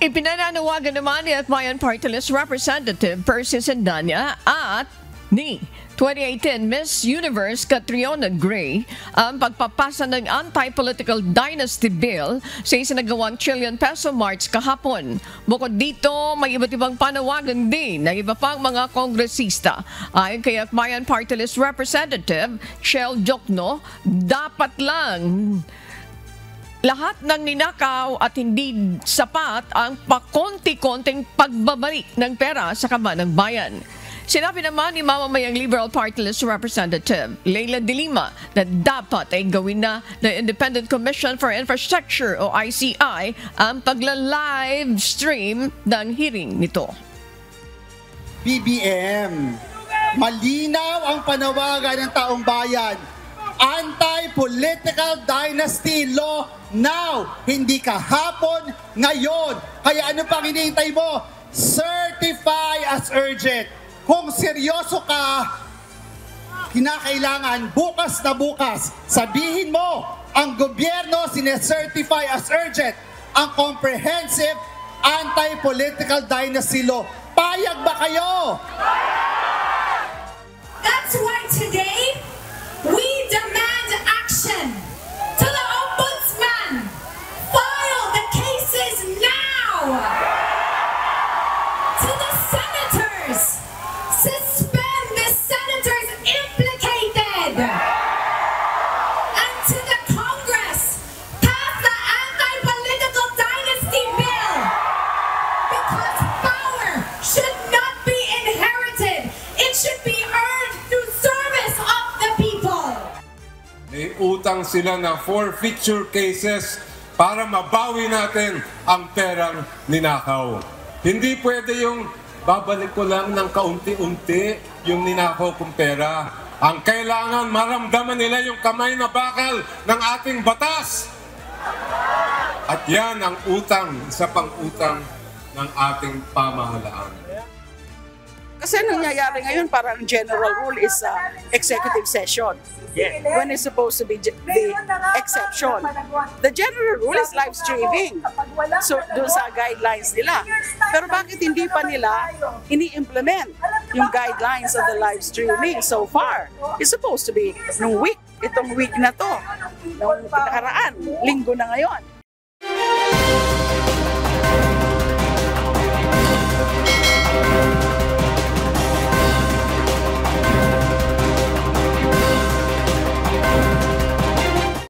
Ipinananawagan naman ni Akbayan Party List Representative Percy Sandanya at ni 2018 Miss Universe Catriona Gray ang pagpapasa ng Anti-Political Dynasty Bill sa isinagawang trillion peso march kahapon. Bukod dito, may iba't ibang panawagan din ng iba pang mga kongresista. Ayon kay Akbayan Party List Representative Shell Jokno, dapat lang lahat ng ninakaw at hindi sapat ang pakonti-konting pagbabalik ng pera sa kaban ng bayan. Sinabi naman ni mamamayang Liberal Party List Representative Leila de Lima na dapat ay gawin na ng Independent Commission for Infrastructure o ICI ang pagla-live stream ng hearing nito. BBM, malinaw ang panawagan ng taong bayan. Anti-political dynasty law now, hindi kahapon, ngayon. Kaya ano pang hinihintay mo? Certify as urgent. Kung seryoso ka, kinakailangan bukas na bukas, sabihin mo, ang gobyerno sinecertify as urgent ang comprehensive anti-political dynasty law. Payag ba kayo? That's why today, we demand action to the Ombudsman. File the cases now. To the senators, suspend the senators implicated. And to the Congress, pass the anti-political dynasty bill. Because power should not be inherited. It should be earned through service of the people. May utang sila na forfeiture cases para mabawi natin ang perang ninakaw. Hindi pwede yung babalik ko lang ng kaunti-unti yung ninakaw kong pera. Ang kailangan maramdaman nila yung kamay na bakal ng ating batas. At yan ang utang, isa pang utang ng ating pamahalaan. Kasi nangyayari ngayon parang general rule is executive session. Yes. When it's supposed to be the exception. The general rule is live streaming. So doon sa guidelines nila. Pero bakit hindi pa nila ini-implement yung guidelines of the live streaming so far? It's supposed to be nung week, itong week na to. Nung nakaraan, linggo na ngayon.